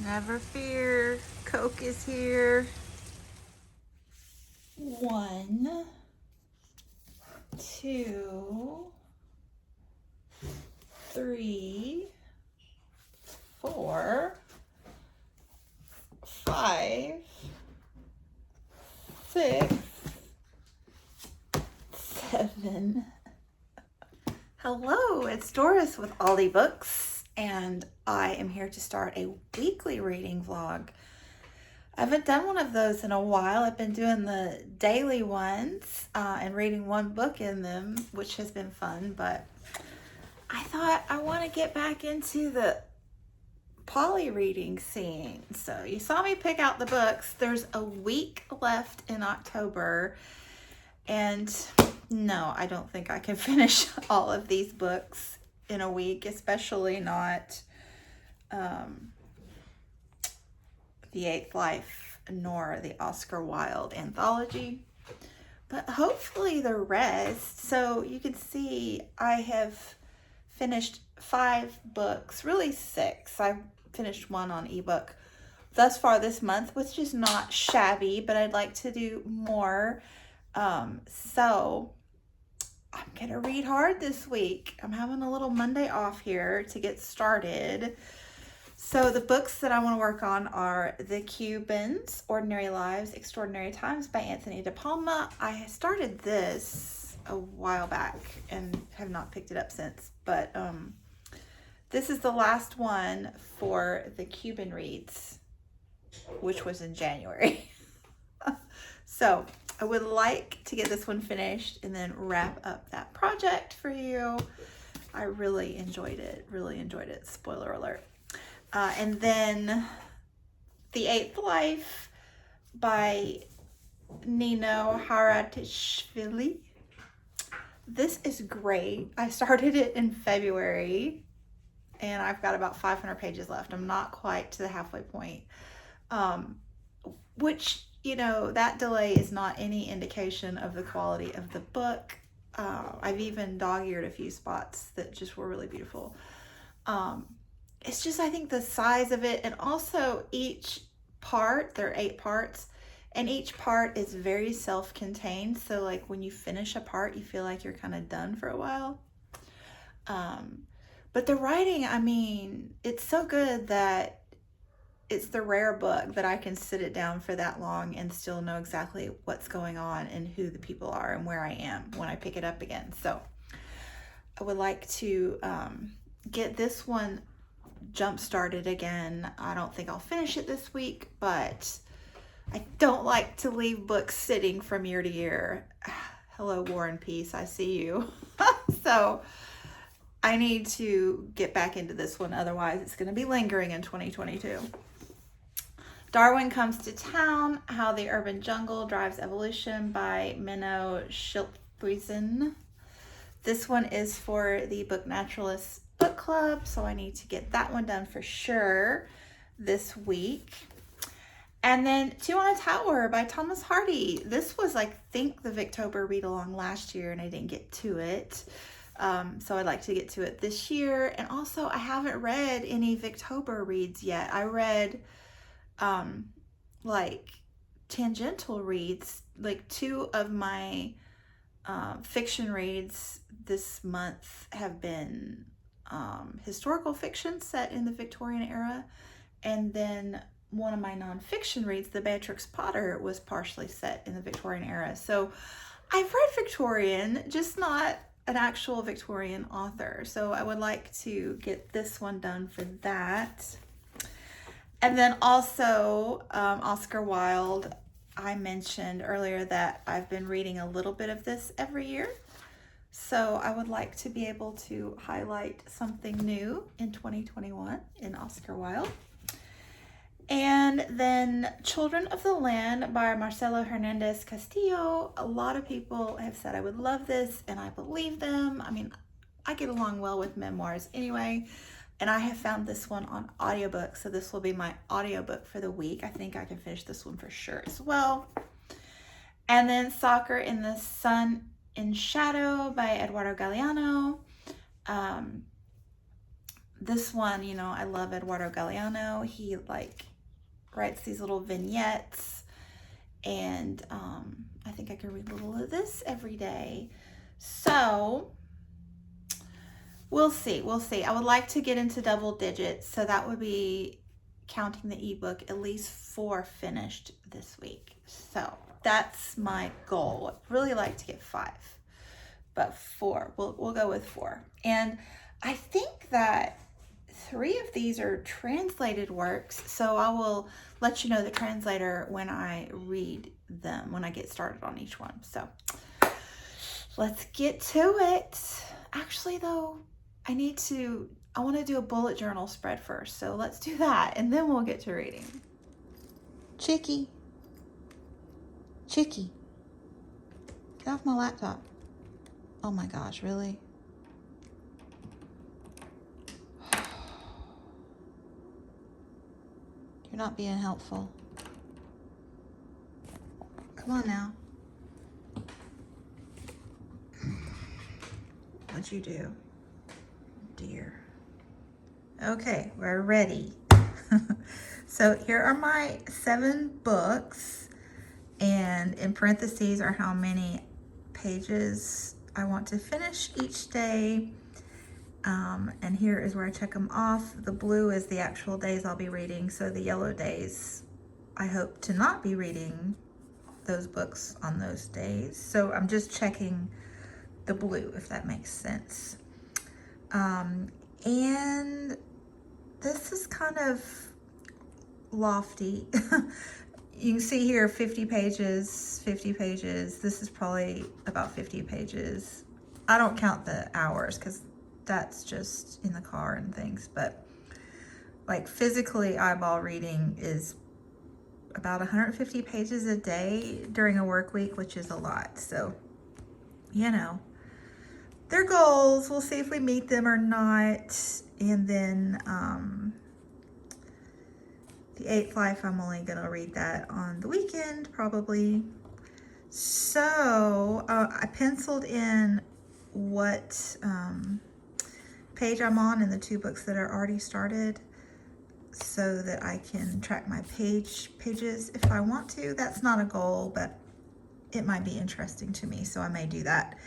Never fear, Coke is here. 1, 2, 3, 4, 5, 6, 7. Hello, it's Doris with Ollie Books, and I am here to start a weekly reading vlog. I haven't done one of those in a while. I've been doing the daily ones and reading one book in them, which has been fun, but I thought I want to get back into the poly reading scene. So you saw me pick out the books. There's a week left in October, and no, I don't think I can finish all of these books in a week, especially not The Eighth Life nor the Oscar Wilde anthology, but hopefully the rest. So you can see I have finished 5 books, really 6. I finished 1 on ebook thus far this month, which is not shabby, but I'd like to do more. So I'm gonna read hard this week. I'm having a little Monday off here to get started. So the books that I want to work on are The Cubans, Ordinary Lives, Extraordinary Times by Anthony De Palma. I started this a while back and have not picked it up since, but this is the last one for the Cuban Reads, which was in January. So I would like to get this one finished and then wrap up that project for you. I really enjoyed it. Spoiler alert. And then The Eighth Life by Nino Haratischvili. This is great. I started it in February and I've got about 500 pages left. I'm not quite to the halfway point, which, you know, that delay is not any indication of the quality of the book. I've even dog-eared a few spots that just were really beautiful. It's just, I think the size of it, and also each part, there are 8 parts, and each part is very self-contained. So like when you finish a part, you feel like you're kind of done for a while. But the writing, I mean, it's so good that it's the rare book that I can sit it down for that long and still know exactly what's going on and who the people are and where I am when I pick it up again. So I would like to get this one jump started again. I don't think I'll finish it this week, but I don't like to leave books sitting from year to year. Hello, War and Peace, I see you. So I need to get back into this one, otherwise it's going to be lingering in 2022. Darwin Comes to Town, How the Urban Jungle Drives Evolution by Menno Schilthuizen. This one is for the Book Naturalist Book Club, so I need to get that one done for sure this week. And then Two on a Tower by Thomas Hardy. This was, I think, the Victober read along last year and I didn't get to it. So I'd like to get to it this year. And also I haven't read any Victober reads yet. I read like tangential reads, like 2 of my fiction reads this month have been historical fiction set in the Victorian era, and then one of my nonfiction reads, The Beatrix Potter, was partially set in the Victorian era. So I've read Victorian, just not an actual Victorian author. So I would like to get this one done for that. And then also Oscar Wilde. I mentioned earlier that I've been reading a little bit of this every year. So I would like to be able to highlight something new in 2021 in Oscar Wilde. And then Children of the Land by Marcelo Hernandez Castillo. A lot of people have said I would love this, and I believe them. I mean, I get along well with memoirs anyway, and I have found this one on audiobook, so this will be my audiobook for the week. I think I can finish this one for sure as well. And then Soccer in the Sun in Shadow by Eduardo Galeano. this one, you know, I love Eduardo Galeano. He like writes these little vignettes, and I think I could read a little of this every day. So we'll see. We'll see. I would like to get into double digits, so that would be, counting the ebook, at least 4 finished this week. So that's my goal. I'd really like to get 5, but 4. We'll go with 4. And I think that 3 of these are translated works, so I will let you know the translator when I read them, when I get started on each one. So let's get to it. Actually, though, I want to do a bullet journal spread first, so let's do that, and then we'll get to reading. Chicky, get off my laptop. Oh my gosh, really? You're not being helpful. Come on now. What'd you do? Dear. Okay, we're ready. So here are my 7 books, and in parentheses are how many pages I want to finish each day. And here is where I check them off. The blue is the actual days I'll be reading, so the yellow days, I hope to not be reading those books on those days. So I'm just checking the blue, if that makes sense. And this is kind of lofty. You can see here 50 pages, 50 pages. This is probably about 50 pages. I don't count the hours because that's just in the car and things, but like physically eyeball reading is about 150 pages a day during a work week, which is a lot. So, you know, they're goals. We'll see if we meet them or not. And then The Eighth Life, I'm only gonna read that on the weekend probably. So I penciled in what page I'm on in the 2 books that are already started, so that I can track my pages if I want to. That's not a goal, but it might be interesting to me, so I may do that.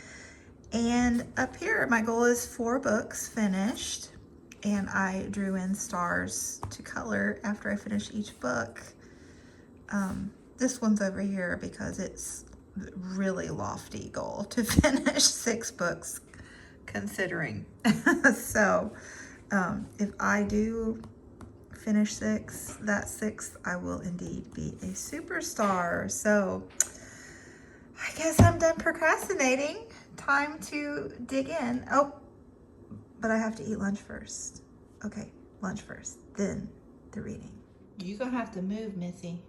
And up here, my goal is 4 books finished, and I drew in stars to color after I finish each book. This one's over here because it's really lofty goal to finish 6 books, considering. So if I do finish 6, that 6th I will indeed be a superstar. So I guess I'm done procrastinating. Time to dig in. Oh, but I have to eat lunch first. Okay, lunch first, then the reading. You're gonna have to move, Missy.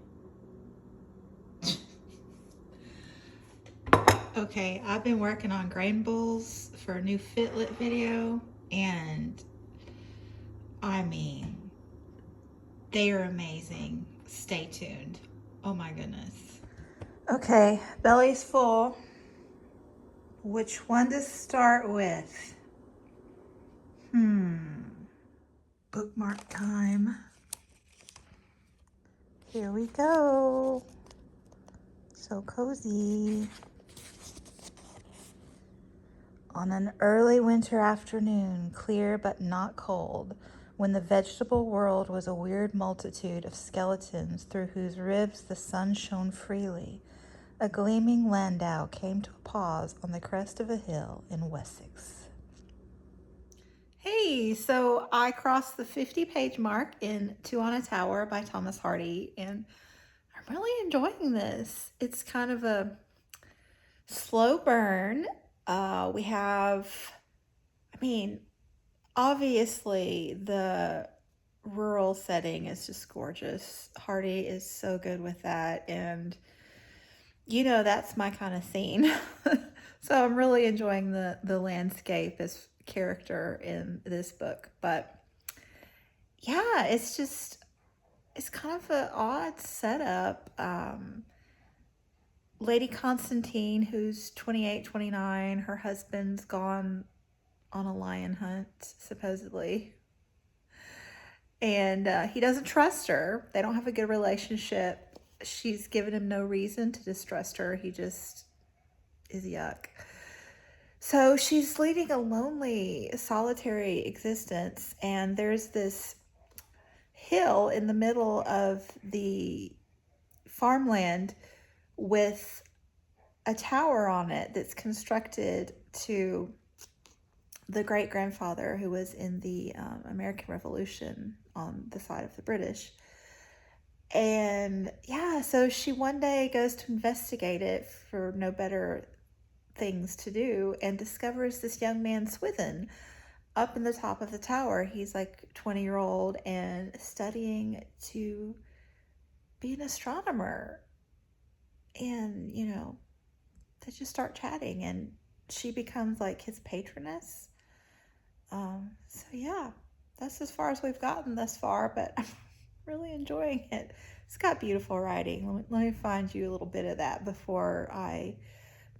Okay, I've been working on grain bowls for a new Fitlit video, and I mean, they are amazing. Stay tuned. Oh my goodness. Okay, belly's full. Which one to start with? Bookmark time. Here we go. So cozy. On an early winter afternoon, clear but not cold, when the vegetable world was a weird multitude of skeletons through whose ribs the sun shone freely, a gleaming landau came to a pause on the crest of a hill in Wessex. Hey, so I crossed the 50-page mark in Two on a Tower by Thomas Hardy, and I'm really enjoying this. It's kind of a slow burn. We have, I mean, obviously the rural setting is just gorgeous. Hardy is so good with that, and you know, that's my kind of scene. So I'm really enjoying the landscape as character in this book. But yeah, it's kind of an odd setup. Lady Constantine, who's 28, 29, her husband's gone on a lion hunt, supposedly. And he doesn't trust her. They don't have a good relationship. She's given him no reason to distrust her. He just is yuck. So she's leading a lonely, solitary existence. And there's this hill in the middle of the farmland with a tower on it that's constructed to the great-grandfather who was in the American Revolution on the side of the British. And yeah, so she one day goes to investigate it for no better things to do and discovers this young man Swithin up in the top of the tower. He's like 20-year-old and studying to be an astronomer. And, you know, they just start chatting and she becomes like his patroness. So yeah, that's as far as we've gotten thus far, but I'm really enjoying it. It's got beautiful writing. Let me find you a little bit of that before I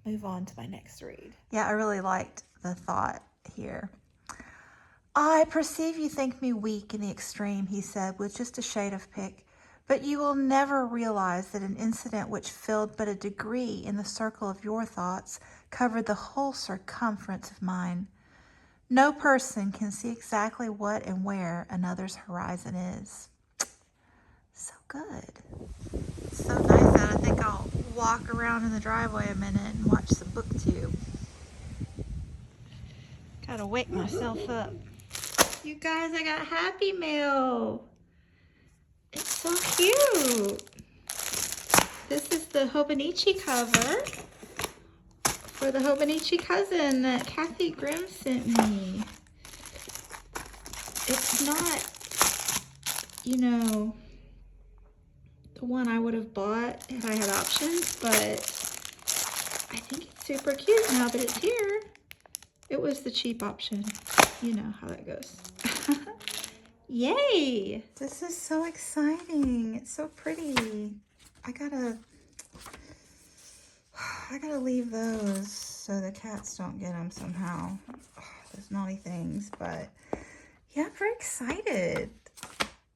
move on to my next read. Yeah, I really liked the thought here. I perceive you think me weak in the extreme, he said, with just a shade of pique, but you will never realize that an incident which filled but a degree in the circle of your thoughts covered the whole circumference of mine. No person can see exactly what and where another's horizon is. So good. So nice that I think I'll walk around in the driveway a minute and watch the booktube. Gotta wake myself up. You guys, I got Happy Mail. It's so cute. This is the Hobonichi cover for the Hobonichi cousin that Kathy Grimm sent me. It's not, you know, the one I would have bought if I had options, but I think it's super cute now that it's here. It was the cheap option. You know how that goes. Yay! This is so exciting. It's so pretty. I gotta leave those so the cats don't get them somehow. Oh, those naughty things, but yeah, I'm very excited.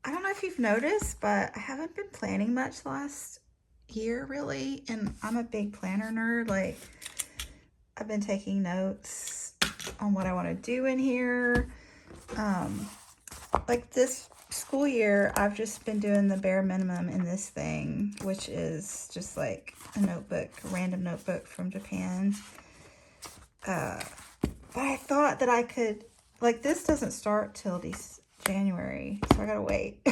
I don't know if you've noticed, but I haven't been planning much last year, really, and I'm a big planner nerd. Like, I've been taking notes on what I want to do in here. Like this school year, I've just been doing the bare minimum in this thing, which is just like a notebook, a random notebook from Japan. But I thought that I could, like, this doesn't start till January, so I gotta wait.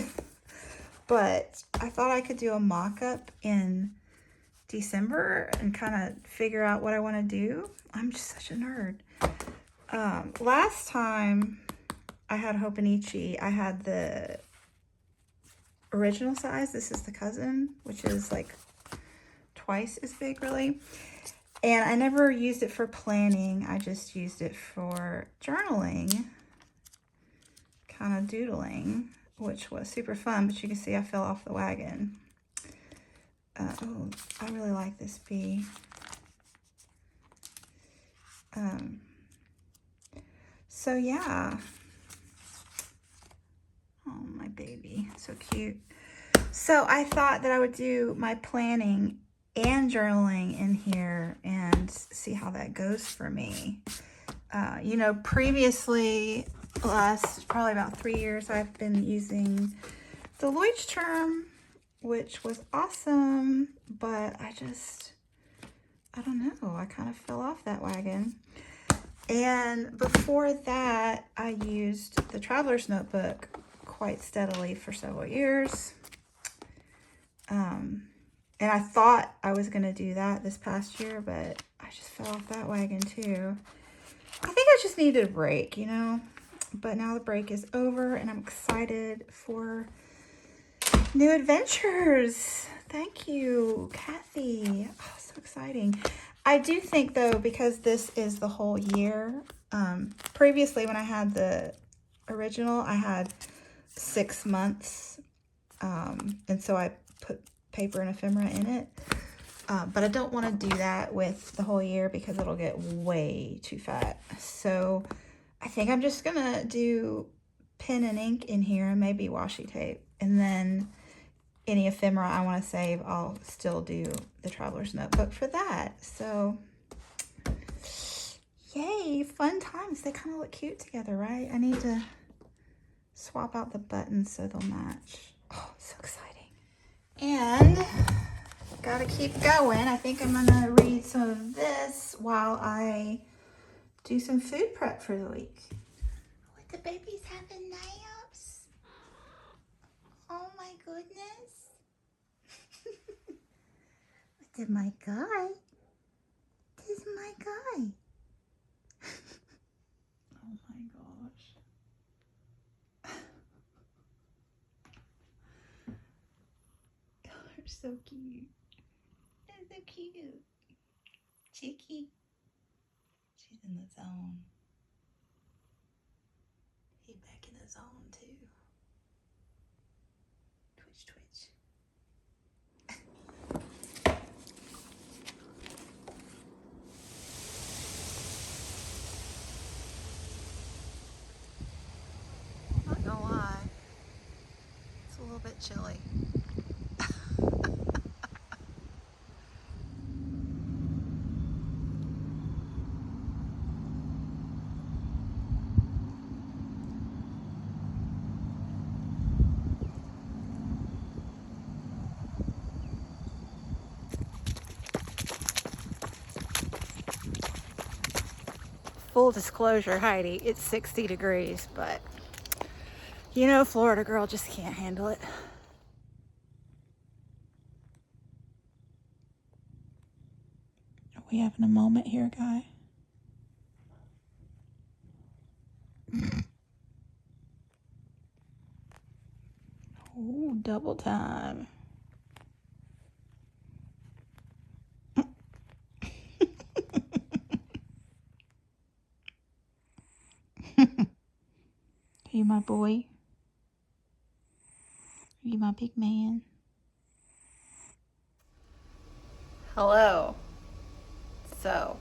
But I thought I could do a mock-up in December and kind of figure out what I want to do. I'm just such a nerd. Last time I had Hobonichi, I had the original size. This is the cousin, which is like twice as big, really. And I never used it for planning. I just used it for journaling, kind of doodling, which was super fun. But you can see I fell off the wagon. Oh, I really like this bee. So yeah. Oh, my baby, so cute. So I thought that I would do my planning and journaling in here and see how that goes for me. You know, previously, last probably about 3 years, I've been using the Leuchtturm, which was awesome, but I don't know, I kind of fell off that wagon. And before that, I used the Traveler's Notebook quite steadily for several years. And I thought I was going to do that this past year, but I just fell off that wagon too. I think I just needed a break, you know, but now the break is over and I'm excited for new adventures. Thank you, Kathy. Oh, so exciting. I do think though, because this is the whole year, previously when I had the original, I had 6 months, and so I put paper and ephemera in it, but I don't want to do that with the whole year because it'll get way too fat. So I think I'm just gonna do pen and ink in here and maybe washi tape. And then any ephemera I want to save, I'll still do the traveler's notebook for that. So yay, fun times. They kind of look cute together, right? I need to swap out the buttons so they'll match. Oh, so exciting. And gotta keep going. I think I'm gonna read some of this while I do some food prep for the week. With the babies having naps. Oh my goodness. Look at my guy. This is my guy. Oh my gosh. They're so cute. They're so cute. Chicky. She's in the zone. He's back in the zone too. Twitch, twitch. Not gonna lie, it's a little bit chilly. Full disclosure, Heidi, it's 60 degrees, but you know, Florida girl just can't handle it. Are we having a moment here, guy? Oh, double time. You my boy? You my big man? Hello. So,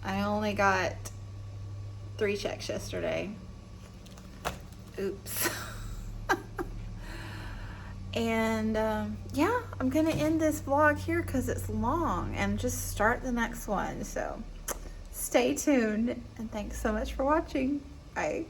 I only got 3 checks yesterday. Oops. And yeah, I'm gonna end this vlog here because it's long and just start the next one. So stay tuned and thanks so much for watching. Bye.